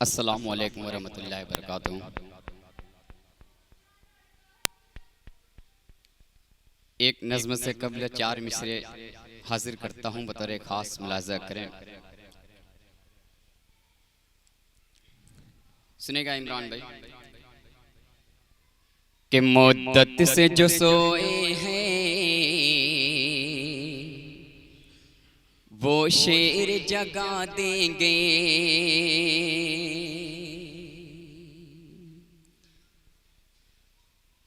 अस्सलामु अलैकुम वरहमतुल्लाहि वबरकातुहू। एक नज़्म से कबल 4 मिसरे हाजिर करता हूँ, बतौर खास मुलाज़ा करें। सुनेगा इमरान भाई कि मुद्दत से जो सोए हैं वो शेर जगा देंगे,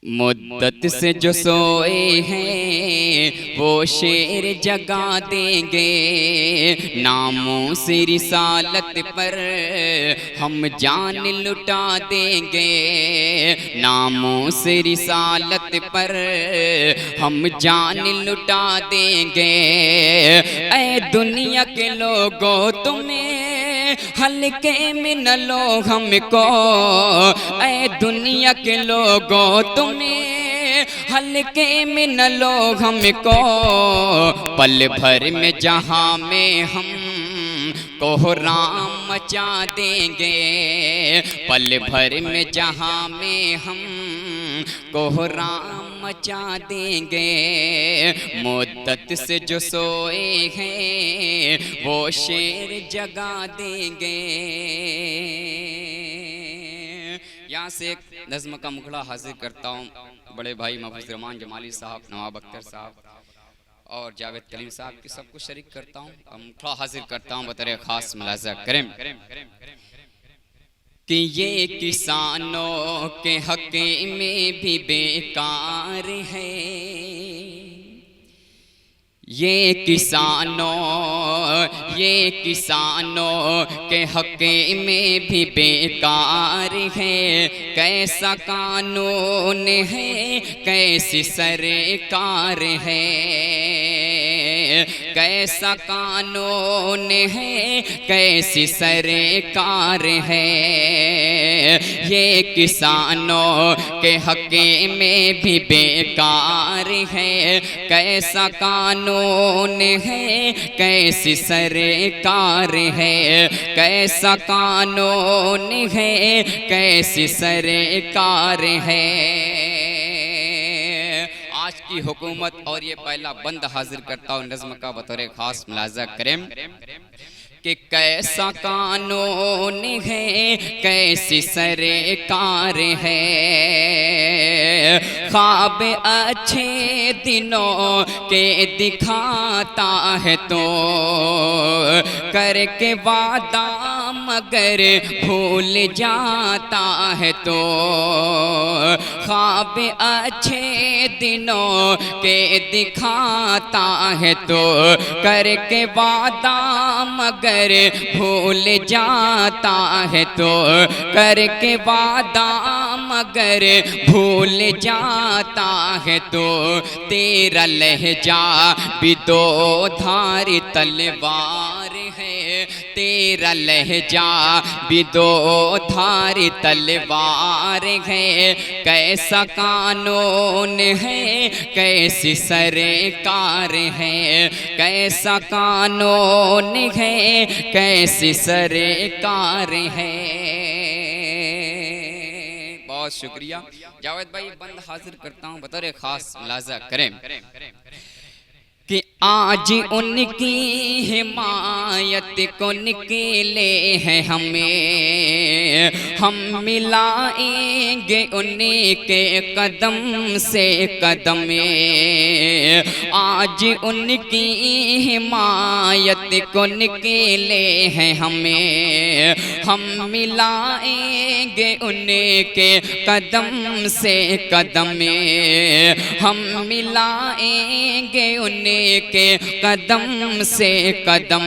मुद्दत से जो सोए हैं वो शेर जगा देंगे। नामों से रिसालत पर हम जान लुटा देंगे, नामों से रिसालत पर हम जान लुटा देंगे। ऐ दुनिया के लोगों तुम्हें हल्के में न लो हमको, ऐ दुनिया के लोगों तुम्हें हल्के में न लो हमको। पल भर में जहां में हम कोहराम मचा देंगे, पल भर में जहां में हम कोहराम मचा देंगे। मुद्दत से जो सोए हैं वो शेर जगा देंगे। यहाँ से एक नज़्म का मुखड़ा हाजिर करता हूँ। बड़े भाई महफूज रहमान जमाली साहब, नवाब अख्तर साहब और जावेद कलीम साहब की सबको शरीक करता हूँ, मुखड़ा हाजिर करता हूँ, बतौर खास मुलाज़ा करें कि ये किसानों के हक़ में भी बेकार है, ये किसानों के हक़ में भी बेकार है। कैसा कानून है, कैसी सरकार है, कैसा कानून है, कैसी सरकार है। ये किसानों के हक़ में भी बेकार है। कैसा कानून है, कैसी सरकार है, कैसा कानून है, कैसी सरकार है। आज की हुकूमत और ये पहला बंद हाजिर करता हूँ नज़्म का, बतौर खास मुलाज़ा करें कि कैसा कानून है, कैसी सरकार है। ख्वाब अच्छे दिनों के दिखाता है तो करके वादा मगर भूल जाता है तो। ख्वाब अच्छे दिनों के दिखाता है तो करके वादा मगर भूल जाता है तो करके वादा मगर भूल जाता है तो। तेरा लहजा भी दो धारी तलवार है, तेरा लहजा भी दो धारी तलवार है। कैसा कानून है, कैसी सरकार है, कैसा कानून है, कैसी सरकार है। बहुत शुक्रिया जावेद भाई। बंद हाजिर करता हूँ, बतौर खास मुलाज़ा करें कि आज उनकी हिमायत को निकले हैं हमें, हम मिलाएंगे उन्हीं के कदम से कदम। आज उनकी हिमायत को निकले हैं हमें, हम मिलाएंगे उन्हीं के कदम से कदम। हम मिलाएंगे उन्हीं के कदम से कदम।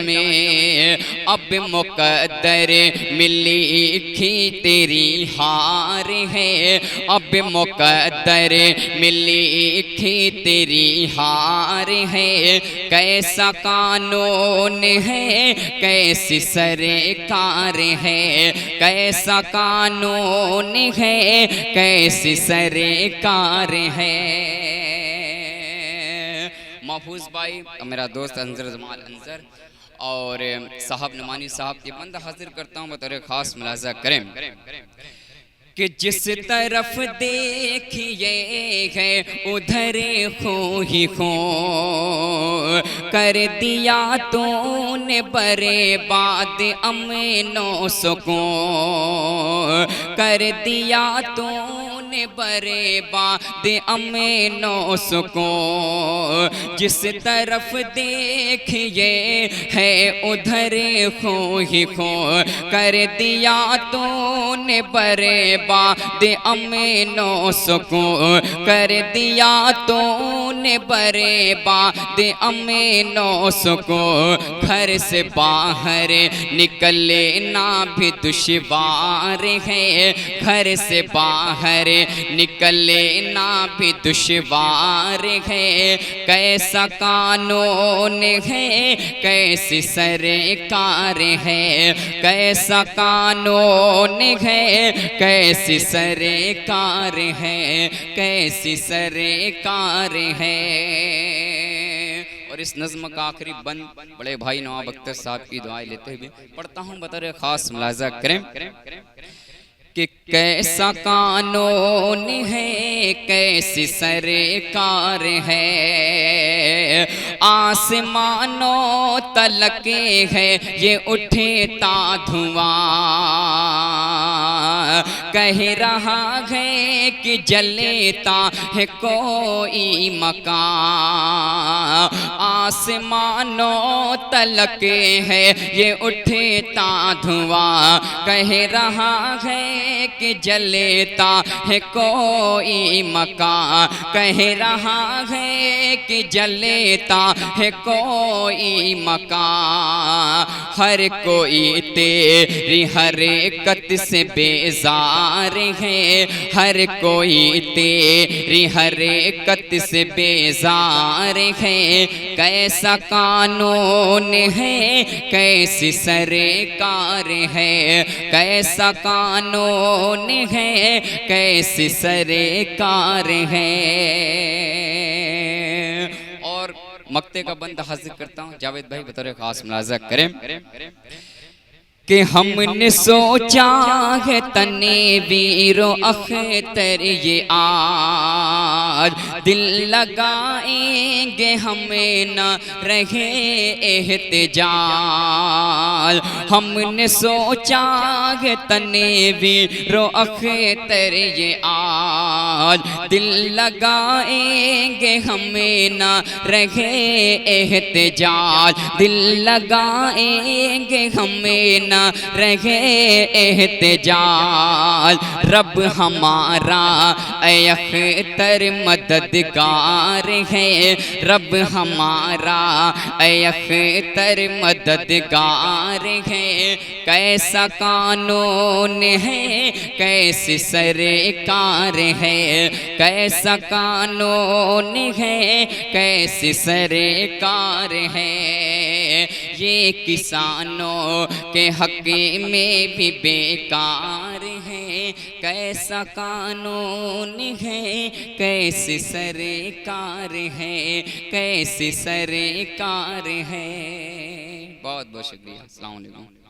अब मुकद्दर में लिखी तेरी हार है, अब मुकद्दर में लिखी तेरी हार है। कैसा कानून है, कैसी सरकार है, कैसा कानून है, कैसी सरकार है। महफूज भाई, मेरा दोस्त अंजर जमाल अंजर और साहब नमानी साहब ये बंदा हाजिर करता हूँ बतौर खास मुलाजा करें कि जिस तरफ देखिए है उधर खो ही खो कर दिया तूने बर्बाद अमनो सुकून कर दिया तूने बर्बाद अमनो सुकून जिस तरफ देखिए है उधर खो ही खो कर दिया तूने बर्बाद अमनो सुकून कर दिया तूने बर्बाद अमनो सुकून घर से बाहर निकले ना भी दुश्वार है घर से बाहर निकले ना भी दुश्वार है कैसा कानून है कैसी सरकार है कैसा कानून है कैसी सरकार है कैसी सरकार है। और इस नज़्म का आखिरी बंद बड़े भाई नवाब अख्तर साहब की दुआएं लेते हुए पढ़ता हूँ बतौर खास मुलाजा करें कि कैसा कानून है कैसी सरकार है आसमानों तलक है ये उठता धुआं कह रहा है कि जलता है कोई मकान आसमानों तलक है ये उठता धुआं कह रहा है कि जलता है कोई मकान कह रहा है कि जलता है कोई मकान हर कोई तेरी हरकत से बेजार है हर कोई तेरी हरकत से बेजार है कैसा कानून है कैसी सरकार है कैसा कानून है कैसी सरकार है। और मक्ते का बंद हाजिर करता हूँ जावेद भाई बतौर खास मुलाजा करें कि हमने सोचा है तने वीरो अख्तर ये आज दिल लगाएंगे हमें न रहे एहतिजाज हमने सोचा है तने वीरो अख्तर ये आज दिल लगाएंगे हमें न रहे एहतिजाज दिल लगाएंगे हमें न रहे एहतिजाज रब हमारा अख्तर मददगार है रब हमारा अख्तर मददगार है कैसा कानून है कैसी सरकार है कैसा कानून है कैसी सरकार है ये किसानों के हक में भी बेकार है कैसा कानून है कैसी सरकार है कैसी सरकार है। बहुत बहुत शुक्रिया। अस्सलाम वालेकुम।